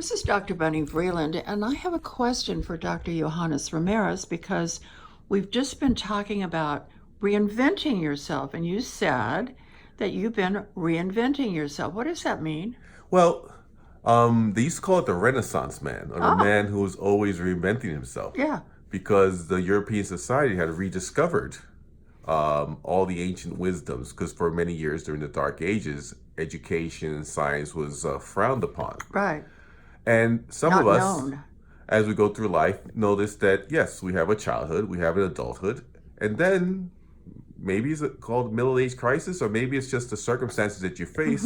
This is Dr. Bunny Vreeland, and I have a question for Dr. Johannes Ramirez because we've just been talking about reinventing yourself, and you said that you've been reinventing yourself. What does that mean? Well, they used to call it the Renaissance man, or the Oh, man who was always reinventing himself, yeah. because the European society had rediscovered all the ancient wisdoms. Because for many years during the Dark Ages, education and science was frowned upon, Right. and some of Not us, known. as we go through life, notice that yes, we have a childhood, we have an adulthood, and then maybe it's called middle age crisis, or maybe it's just the circumstances that you face.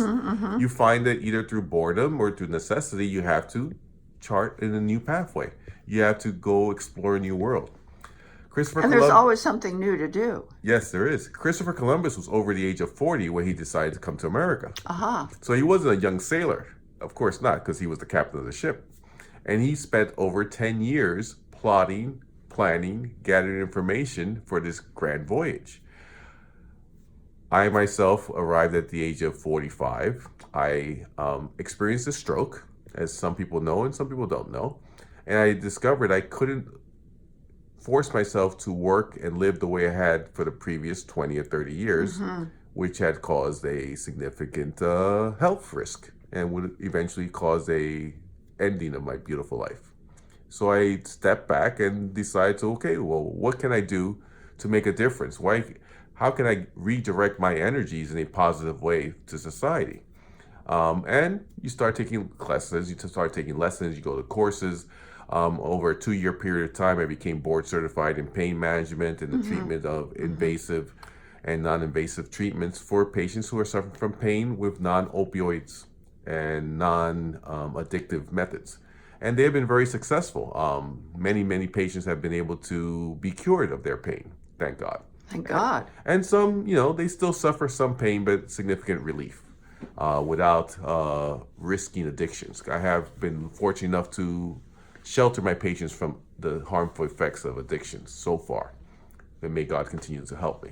You find that either through boredom or through necessity, you have to chart in a new pathway. You have to go explore a new world. Christopher And there's Columbus, always something new to do. yes, there is. Christopher Columbus was over the age of 40 when he decided to come to America. Aha. So he wasn't a young sailor. Of course not, because he was the captain of the ship. And he spent over 10 years plotting, planning, gathering information for this grand voyage. I myself arrived at the age of 45. I experienced a stroke, as some people know and some people don't know. And I discovered I couldn't force myself to work and live the way I had for the previous 20 or 30 years, which had caused a significant health risk and would eventually cause a ending of my beautiful life. So I stepped back and decided to, okay, well, what can I do to make a difference? How can I redirect my energies in a positive way to society? And you start taking classes, you start taking lessons, you go to courses. Over a 2-year period of time, I became board certified in pain management and the treatment of invasive and non-invasive treatments for patients who are suffering from pain with non-opioids and non-addictive methods. And they have been very successful. Many patients have been able to be cured of their pain, thank God. Thank God. And some, they still suffer some pain, but significant relief without risking addictions. I have been fortunate enough to shelter my patients from the harmful effects of addictions so far. And may God continue to help me.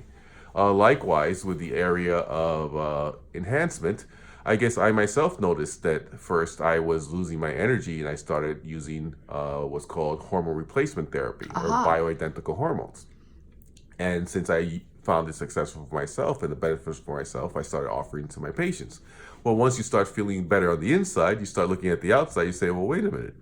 Likewise, with the area of enhancement, I guess I myself noticed that first I was losing my energy and I started using what's called hormone replacement therapy or bioidentical hormones. And since I found it successful for myself and the benefits for myself, I started offering to my patients. Well, once you start feeling better on the inside, you start looking at the outside, you say, well, wait a minute.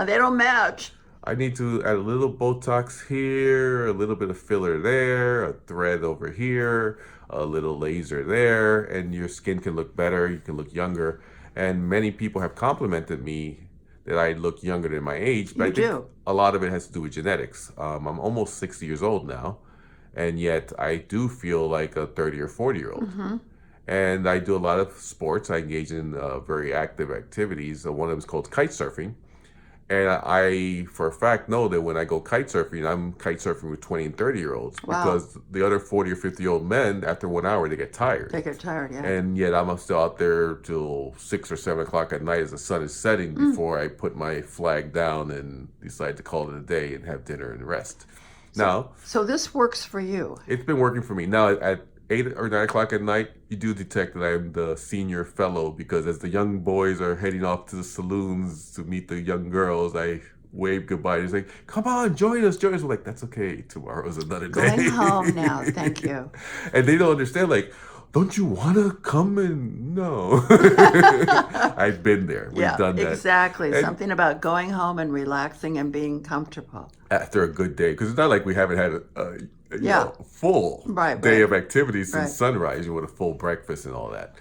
They don't match. I need to add a little Botox here, a little bit of filler there, a thread over here, a little laser there, and your skin can look better, you can look younger. And many people have complimented me that I look younger than my age, but You I think do. a lot of it has to do with genetics. I'm almost 60 years old now, and yet I do feel like a 30 or 40-year-old. And I do a lot of sports. I engage in very active activities. One of them is called kite surfing. And I, for a fact, know that when I go kite surfing, I'm kite surfing with 20 and 30-year-olds Wow. because the other 40 or 50-year-old men, after 1 hour, they get tired. They get tired, yeah. And yet I'm still out there till 6 or 7 o'clock at night as the sun is setting before I put my flag down and decide to call it a day and have dinner and rest. Now, So this works for you. it's been working for me. Now, at 8 or 9 o'clock at night, you do detect that I'm the senior fellow because as the young boys are heading off to the saloons to meet the young girls, I wave goodbye. It's like, come on, join us. We're like, that's okay. Tomorrow's another day. Going home now, thank you. And they don't understand, like, don't you want to come and no. I've been there. We've Yeah, done that. exactly. And Something about going home and relaxing and being comfortable. after a good day, because it's not like we haven't had Yeah. full Right, day right. of activities since Right. sunrise with a full breakfast and all that.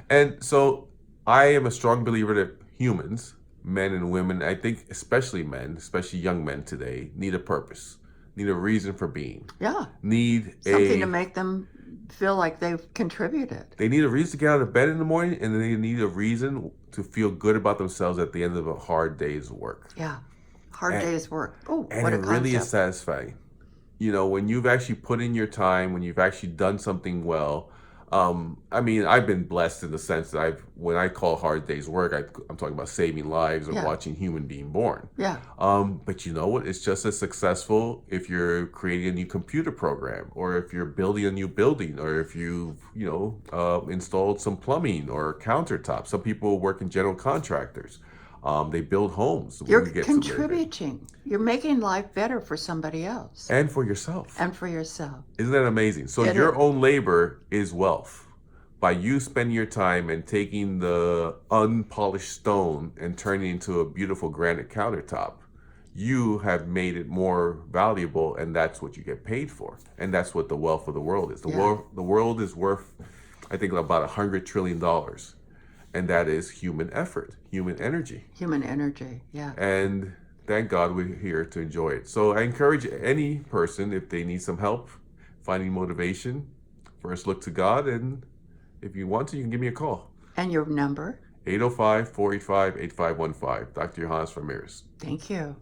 And so I am a strong believer that humans, men and women, I think especially men, especially young men today, need a purpose, need a reason for being, Yeah, need something to a make them feel like they've contributed. they need a reason to get out of bed in the morning, and they need a reason to feel good about themselves at the end of a hard day's work. Yeah, hard And- day's work. Oh, And what a it really is concept. satisfying. When you've actually put in your time, when you've actually done something well. I mean, I've been blessed in the sense that when I call hard days work, I'm talking about saving lives or Yeah. watching human being born. Yeah, But you know what? It's just as successful if you're creating a new computer program, or if you're building a new building, or if you've, installed some plumbing or countertops. Some people work in general contractors. They build homes where You're you get to live in. contributing. You're making life better for somebody else And for yourself. and for yourself. Isn't that amazing? So It your is. own labor is wealth. By you spending your time and taking the unpolished stone and turning it into a beautiful granite countertop, you have made it more valuable, and that's what you get paid for. And that's what the wealth of the world is. Yeah. The world is worth, I think, about $100 trillion. And that is human effort, human energy. Human energy, yeah. And thank God we're here to enjoy it. So I encourage any person, if they need some help finding motivation, first look to God. And if you want to, you can give me a call. And your number? 805-485-8515. Dr. Johannes Ramirez. Thank you.